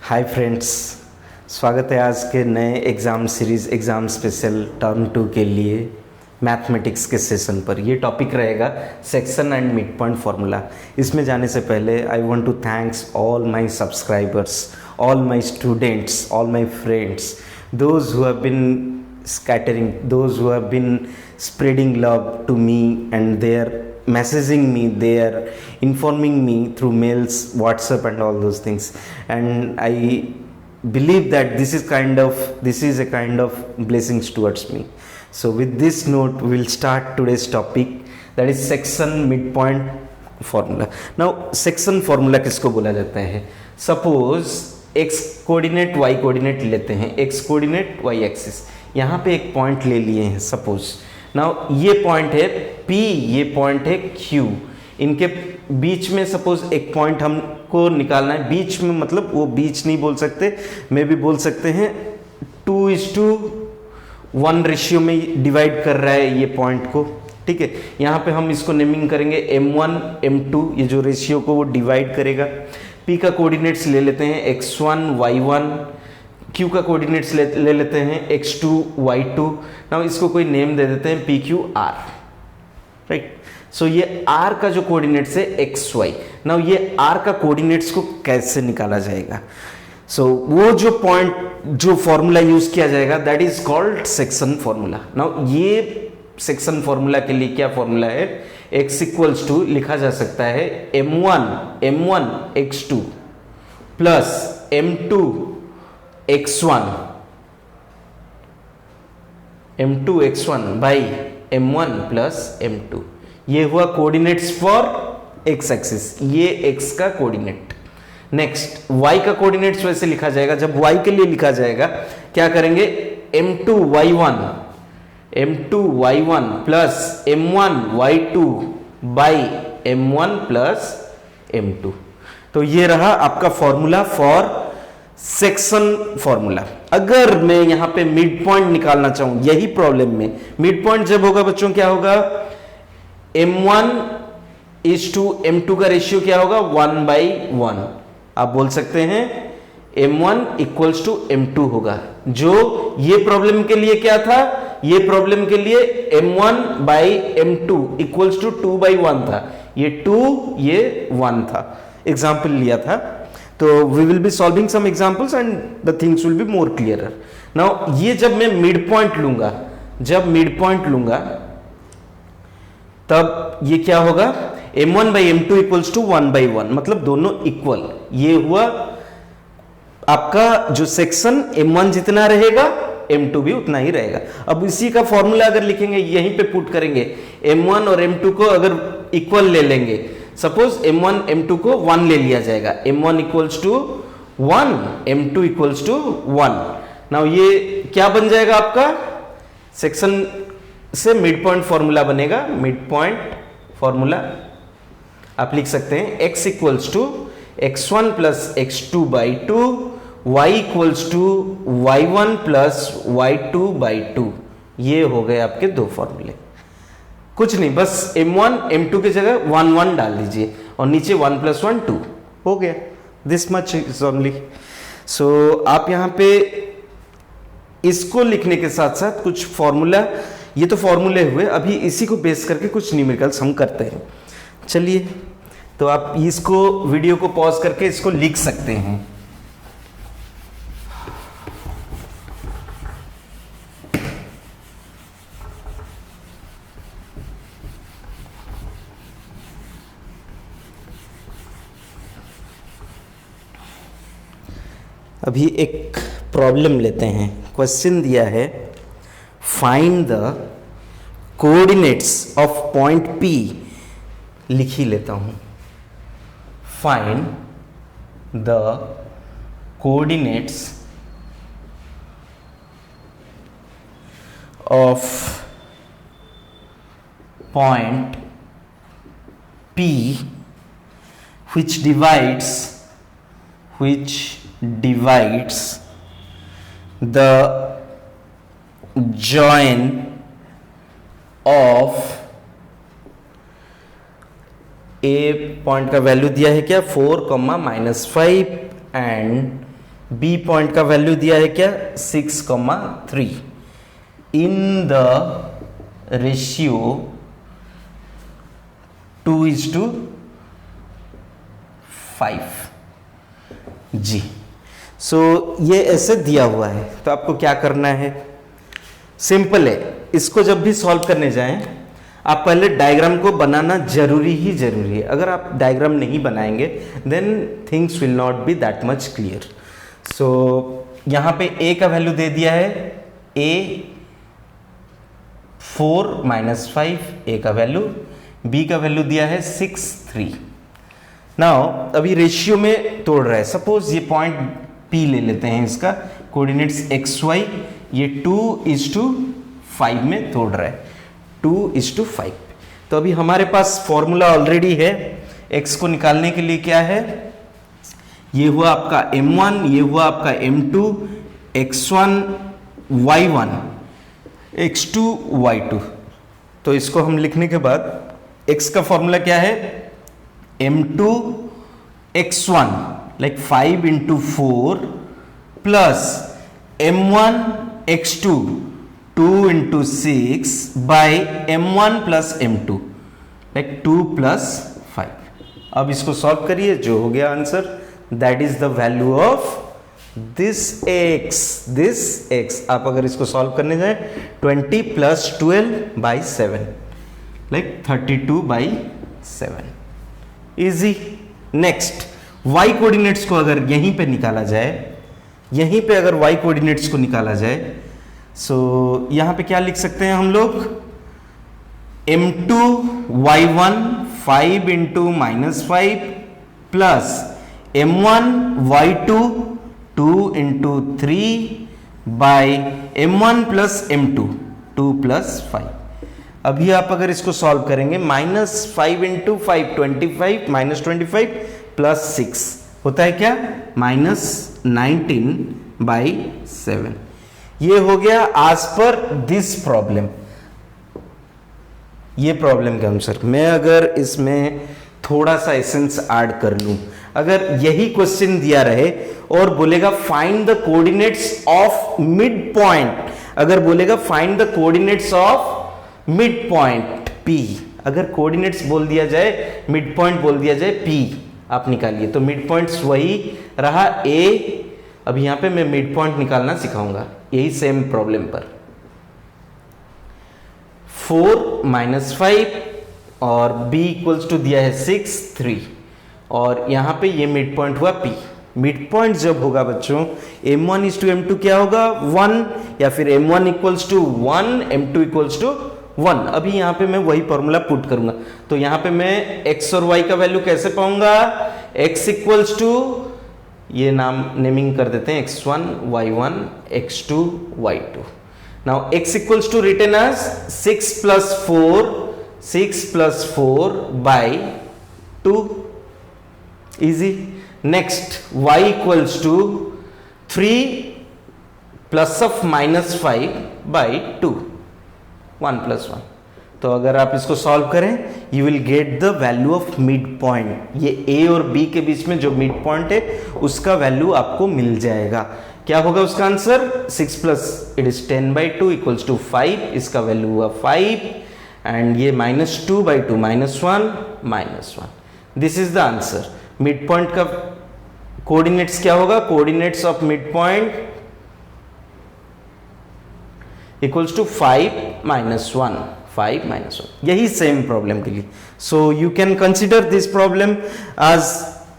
Hi friends, स्वागत है आज के नए exam series exam special term 2 के लिए मैथमेटिक्स के सेशन पर। ये टॉपिक रहेगा section and mid point formula. इसमें जाने से पहले I want to thanks all my subscribers, all my students, all my friends, those who have been scattering, those who have been spreading love to me, and they are messaging me, they are informing me through mails, WhatsApp and all those things. And I believe that this is a kind of blessings towards me. So with this note we will start today's topic, that is section midpoint formula. Now section formula किसको बोला जाता है? Suppose x coordinate y coordinate लेते हैं, x coordinate y axis, यहाँ पे एक point ले लिए हैं सपोज। नाउ ये पॉइंट है P, ये पॉइंट है Q, इनके बीच में सपोज एक पॉइंट हमको निकालना है। बीच में मतलब वो बीच नहीं बोल सकते, मैं भी बोल सकते हैं 2:1 रेशियो में डिवाइड कर रहा है ये पॉइंट को, ठीक है। यहाँ पे हम इसको नेमिंग करेंगे M1 M2, ये जो रेशियो को वो डिवाइड करेगा। P का कोऑर्डिनेट्स ले लेते हैं x1 y1, Q का कोऑर्डिनेट्स ले लेते हैं x2 y2। नाउ इसको कोई नेम दे देते हैं PQR, राइट। सो ये R का जो कोऑर्डिनेट्स है xy। नाउ ये R का कोऑर्डिनेट्स को कैसे निकाला जाएगा? सो वो जो पॉइंट, जो फॉर्मूला यूज किया जाएगा, that is called section formula. Now ये सेक्शन फॉर्मूला के लिए क्या फॉर्मूला है? x इक्वल्स टू लिखा जा सकता है m1 x2 plus m2 x1 by m1 plus m2। ये हुआ कोऑर्डिनेट्स फॉर x एक्सिस, ये x का कोऑर्डिनेट। नेक्स्ट y का कोऑर्डिनेट्स वैसे लिखा जाएगा, जब y के लिए लिखा जाएगा क्या करेंगे? m2 y1 plus m1 y2 by m1 plus m2। तो ये रहा आपका फॉर्मूला फॉर सेक्शन फॉर्मूला। अगर मैं यहां पे मिड पॉइंट निकालना चाहूं, यही प्रॉब्लम में मिड पॉइंट जब होगा बच्चों क्या होगा? m1 इज टू m2 का रेशियो क्या होगा? 1/1। आप बोल सकते हैं m1 इक्वल्स टू m2 होगा। जो ये प्रॉब्लम के लिए क्या था? ये प्रॉब्लम के लिए m1 by m2 equals to 2/1 था। ये 2, ये 1 था। एग्जाम्पल लिया था, तो we will be solving some examples and the things will be more clearer. Now ये जब मैं मिड पॉइंट लूंगा, तब ये क्या होगा? m1 by m2 equals to 1/1, मतलब दोनों इक्वल। ये हुआ आपका जो सेक्शन, m1 जितना रहेगा m2 भी उतना ही रहेगा। अब इसी का फॉर्मूला अगर लिखेंगे, यहीं पे पुट करेंगे, m1 और m2 को अगर इक्वल ले लेंगे, सपोज m1 m2 को 1 ले लिया जाएगा, m1 equals to 1, m2 equals to 1। Now ये क्या बन जाएगा आपका? सेक्शन से मिड पॉइंट फॉर्मूला बनेगा। मिड पॉइंट फॉर्मूला आप लिख सकते हैं x equals to x1 plus x2 by 2, y equals to y1 plus y2 by 2। ये हो गए आपके दो फॉर्मूले। कुछ नहीं, बस m1 m2 की जगह 1 डाल दीजिए और नीचे 1 प्लस 1 2 हो गया। This much is only. So आप यहां पे इसको लिखने के साथ साथ कुछ फॉर्मूला, ये तो फॉर्मूले हुए, अभी इसी को बेस करके कुछ न्यूमेरिकल्स हम करते हैं। चलिए, तो आप इसको वीडियो को पॉज करके इसको लिख सकते हैं। अभी एक प्रॉब्लम लेते हैं। क्वेश्चन दिया है, find the coordinates of point P। लिख ही लेता हूं, find the coordinates of point P which divides the join of A point का वैल्यू दिया है क्या 4, -5 एंड बी पॉइंट का वैल्यू दिया है क्या 6,3 इन द रेशियो 2:5 जी। सो ये ऐसे दिया हुआ है, तो आपको क्या करना है, सिंपल है। इसको जब भी सॉल्व करने जाएं आप पहले डायग्राम को बनाना जरूरी है। अगर आप डायग्राम नहीं बनाएंगे then things will not be that much clear. So यहां पे a का वैल्यू दे दिया है a 4 - 5, a का वैल्यू, b का वैल्यू दिया है 6,3। नाउ अभी रेशियो में तोड़ रहा है, सपोज ये पॉइंट p ले लेते हैं, इसका कोऑर्डिनेट्स xy, ये 2:5 में तोड़ रहा है, 2:5। तो अभी हमारे पास फॉर्मूला ऑलरेडी है x को निकालने के लिए। क्या है, ये हुआ आपका m1, ये हुआ आपका m2, x1 y1 x2 y2। तो इसको हम लिखने के बाद x का फॉर्मूला क्या है, m2 x1 like 5 × 4 plus m1 x2 2 × 6 by m1 plus m2 like 2 + 5। अब इसको सॉल्व करिए, जो हो गया answer that is the value of this x। आप अगर इसको सॉल्व करने जाए 20 + 12/7 like 32/7, easy. Next y coordinates को अगर यहीं पे निकाला जाए, यहीं पे अगर y कोऑर्डिनेट्स को निकाला जाए, सो यहां पे क्या लिख सकते हैं हम लोग, m2 y1 5 × -5 plus m1 y2 2 × 3 bye m1 plus m2 2 + 5। अभी आप अगर इसको सॉल्व करेंगे, -5 × 5 25 -25 प्लस 6 होता है क्या, -19/7। ये हो गया आज पर दिस प्रॉब्लम। ये प्रॉब्लम के अनुसार मैं अगर इसमें थोड़ा सा एसेंस ऐड कर लूं, अगर यही क्वेश्चन दिया रहे और बोलेगा find the coordinates of mid point, अगर बोलेगा find the coordinates of mid point P, अगर कोऑर्डिनेट्स बोल दिया जाए, मिड पॉइंट बोल दिया जाए P, आप निकालिए। तो मिड पॉइंट्स वही रहा A। अब यहां पे मैं मिड पॉइंट निकालना सिखाऊंगा, यही सेम प्रॉब्लम पर। 4 - 5 और b इक्वल्स टू दिया है 6 3, और यहां पे ये मिड पॉइंट हुआ P। मिड पॉइंट जब होगा बच्चों m1 = m2 क्या होगा 1, या फिर m1 = 1 m2 = 1। अभी यहां पे मैं वही फॉर्मूला पुट करूंगा, तो यहां पे मैं x और y का वैल्यू कैसे पाऊंगा, x = ये नाम नेमिंग कर देते हैं x1 y1 x2 y2। Now x = written as 6 + 4 by 2, easy। next y = 3 ± 5 by 2, 1 + 1। तो अगर आप इसको सॉल्व करें you will get the value of mid point. ये a और b के बीच में जो मिड पॉइंट है उसका वैल्यू आपको मिल जाएगा। क्या होगा उसका आंसर, 6 + it is 10/2 = 5, इसका वैल्यू हुआ 5, एंड ये -2/2 -1। This is the answer. Mid point का कोऑर्डिनेट्स क्या होगा, coordinates of mid point equals to 5 - 1, 5 - 1। यही सेम प्रॉब्लम के लिए। So you can consider this problem as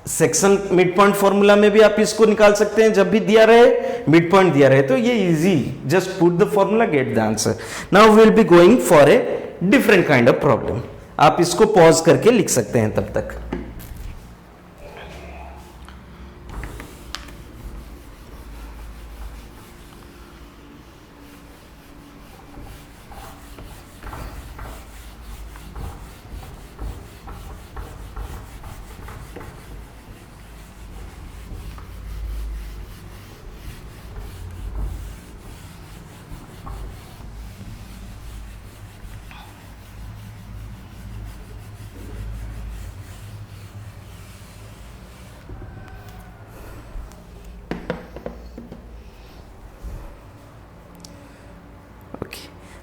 section mid point formula में भी आप इसको निकाल सकते हैं, जब भी दिया रहे मिड पॉइंट दिया रहे तो ये easy, just put the formula get the answer. Now we will be going for a different kind of problem. आप इसको पॉज करके लिख सकते हैं तब तक।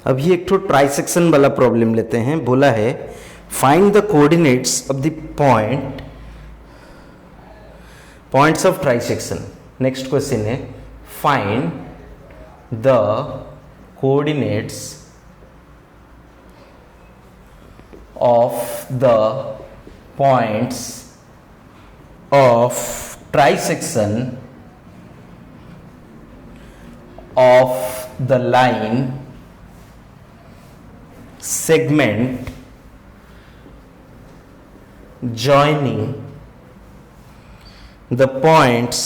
अभी एक तो ट्राइसेक्शन वाला प्रॉब्लम लेते हैं। बोला है find the coordinates of the points of trisection. Next question है find the coordinates of the points of trisection of the line segment joining the points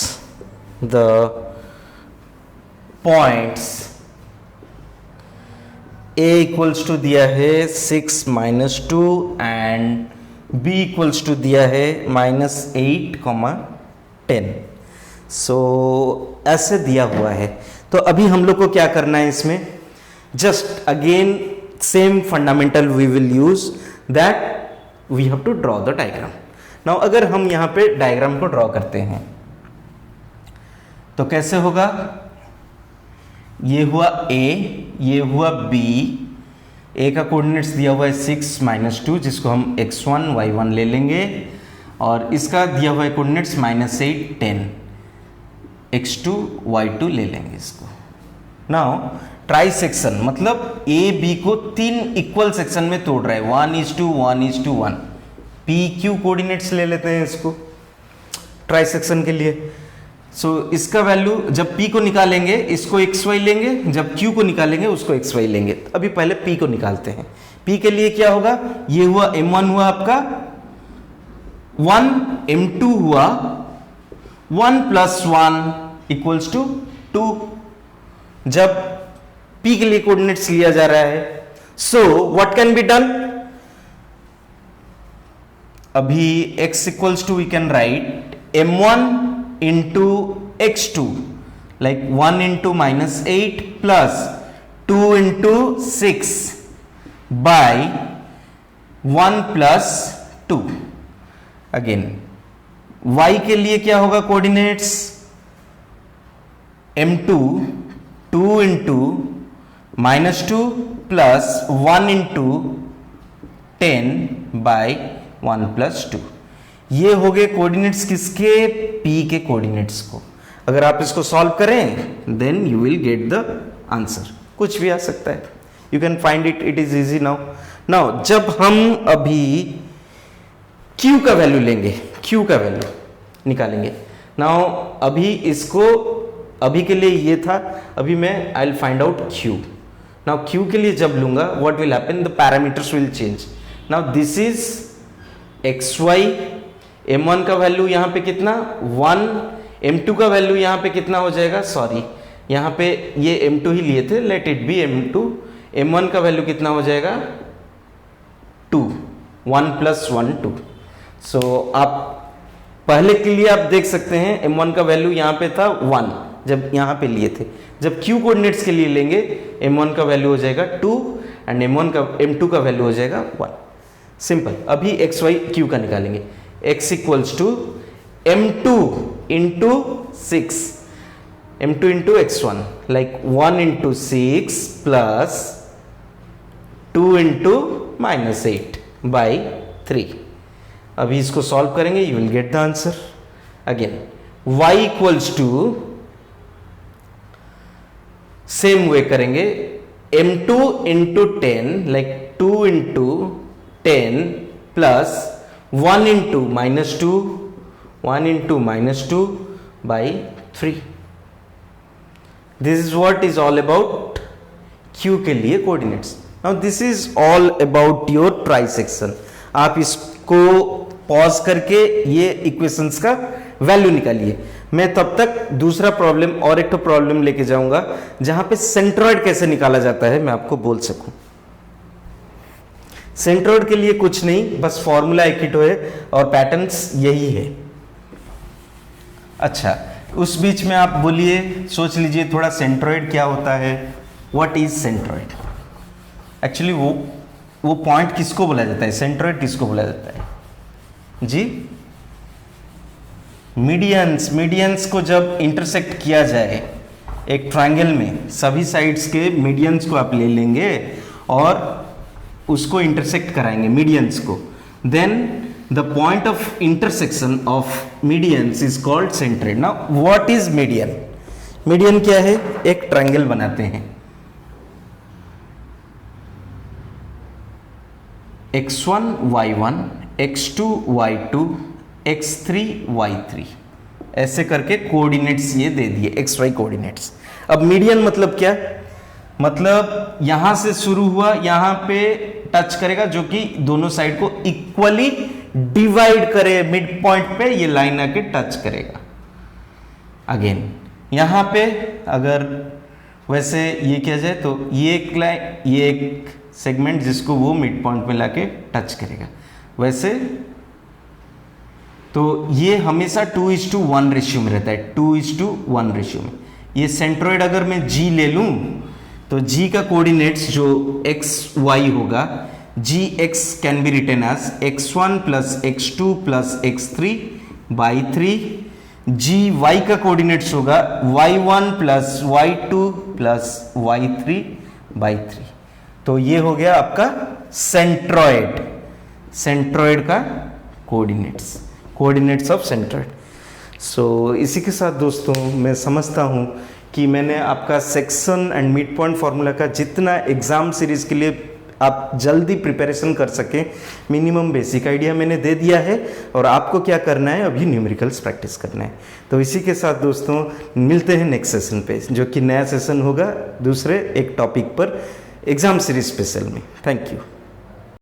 A equals to दिया है 6 - 2 एंड B इक्वल्स टू दिया है -8, 10। सो ऐसे दिया हुआ है। तो अभी हम लोग को क्या करना है इसमें, just again same fundamental we will use that we have to draw the diagram. Now अगर हम यहां पे डायग्राम को ड्रॉ करते हैं तो कैसे होगा, ये हुआ A, ये हुआ B, A का कोऑर्डिनेट्स दिया हुआ है 6 - 2 जिसको हम x1 y1 ले लेंगे, और इसका दिया हुआ है कोऑर्डिनेट्स -8 10 x2 y2 ले लेंगे इसको। नाउ ट्राइसेक्शन मतलब ए बी को 3 इक्वल सेक्शन में तोड़ रहा है, 1:1:1:1। पी क्यू कोऑर्डिनेट्स ले लेते हैं इसको ट्राइसेक्शन के लिए। सो इसका वैल्यू जब p को निकालेंगे इसको xy लेंगे, जब q को निकालेंगे उसको xy लेंगे। अभी पहले p को निकालते हैं। p के लिए क्या होगा, ये हुआ m1 हुआ आपका 1, m2 हुआ 1 + 1 = 2 जब p के लिए कोऑर्डिनेट्स लिया जा रहा है। So what can be done, अभी x = we can write m1 into x2 like 1 into -8 plus 2 into 6 by 1 plus 2। Again y के लिए क्या होगा coordinates, m2 2 into -2 plus 1 into 10 by 1 plus 2। ये हो गए कोऑर्डिनेट्स किसके, p के कोऑर्डिनेट्स को। अगर आप इसको सॉल्व करें then you will get the answer. कुछ भी आ सकता है, you can find it, it is easy. Now जब हम अभी q का वैल्यू लेंगे, q का वैल्यू निकालेंगे। नाउ अभी इसको, अभी के लिए ये था, अभी मैं I will find out q। Now q के लिए जब लूंगा what will happen, the parameters will change. Now this is xy, m1 का वैल्यू यहां पे कितना 1, m2 का वैल्यू यहां पे कितना हो जाएगा, सॉरी यहां पे ये m2 ही लिए थे, let it be m2। m1 का वैल्यू कितना हो जाएगा 2, 1 + 1 2। सो आप पहले के लिए आप देख सकते हैं m1 का वैल्यू यहां पे था 1 जब यहां पे लिए थे। जब q कोऑर्डिनेट्स के लिए लेंगे m1 का वैल्यू हो जाएगा 2 एंड m2 का वैल्यू हो जाएगा 1। सिंपल। अभी xy q का निकालेंगे, x = m2 into 6, m2 into x1 like 1 into 6 plus 2 into -8 by 3। अभी इसको सॉल्व करेंगे, you will get the answer. Again y = same way करेंगे, m2 into 10 like 2 into 10 plus 1 into -2, 1 into -2 by 3। This is what is all about q के लिए coordinates. Now this is all about your trisection. आप इसको pause करके ये equations का value निकालिए। मैं तब तक दूसरा प्रॉब्लम और एक तो प्रॉब्लम लेके जाऊंगा जहां पे सेंट्रॉइड कैसे निकाला जाता है मैं आपको बोल सकूं। सेंट्रॉइड के लिए कुछ नहीं, बस फॉर्मूला एक ही तो है और पैटर्न्स यही है। अच्छा, उस बीच में आप बोलिए, सोच लीजिए थोड़ा, सेंट्रॉइड क्या होता है, व्हाट इज सेंट्रॉइड। एक्चुअली वो पॉइंट किसको बोला जाता है, सेंट्रॉइड किसको बोला जाता है जी, मीडियंस को जब इंटरसेक्ट किया जाए, एक ट्रायंगल में सभी साइड्स के मीडियंस को आप ले लेंगे और उसको इंटरसेक्ट कराएंगे मीडियंस को, then the point of intersection of medians is called centroid. Now what is median? Median क्या है? एक ट्रायंगल बनाते हैं, x1 y1 x2 y2 x3 y3 ऐसे करके कोऑर्डिनेट्स ये दे दिए, एक्स वाई कोऑर्डिनेट्स। अब मीडियन मतलब क्या? मतलब यहां से शुरू हुआ, यहां पे टच करेगा, जो कि दोनों साइड को इक्वली डिवाइड करे, मिड पॉइंट पे ये लाइन आके टच करेगा। अगेन यहां पे अगर वैसे ये किया जाए तो ये एक लाइन, ये एक सेगमेंट जिसको वो मिड पॉइंट पे लाके टच करेगा, वैसे तो ये हमेशा 2:1 रेशियो में रहता है, 2:1 रेशियो में। ये सेंट्रोइड अगर मैं G ले लूं तो G का कोऑर्डिनेट्स जो एक्स वाई होगा, Gx can be written as x1 plus x2 plus x3 by 3। Gy का कोऑर्डिनेट्स होगा y1 plus y2 plus y3 by 3। तो ये हो गया आपका सेंट्रोइड, सेंट्रोइड का कोऑर्डिनेट्स ऑफ सेंट्रोइड। सो इसी के साथ दोस्तों मैं समझता हूँ कि मैंने आपका section and mid point formula का जितना एग्जाम सीरीज के लिए आप जल्दी प्रिपरेशन कर सकें, मिनिमम बेसिक आइडिया मैंने दे दिया है, और आपको क्या करना है, अभी न्यूमेरिकल्स प्रैक्टिस करना है। तो इसी के साथ दोस्तों मिलते हैं नेक्स्ट सेशन पे, जो कि नया सेशन होगा दूसरे एक टॉपिक पर एग्जाम सीरीज स्पेशल में। Thank you.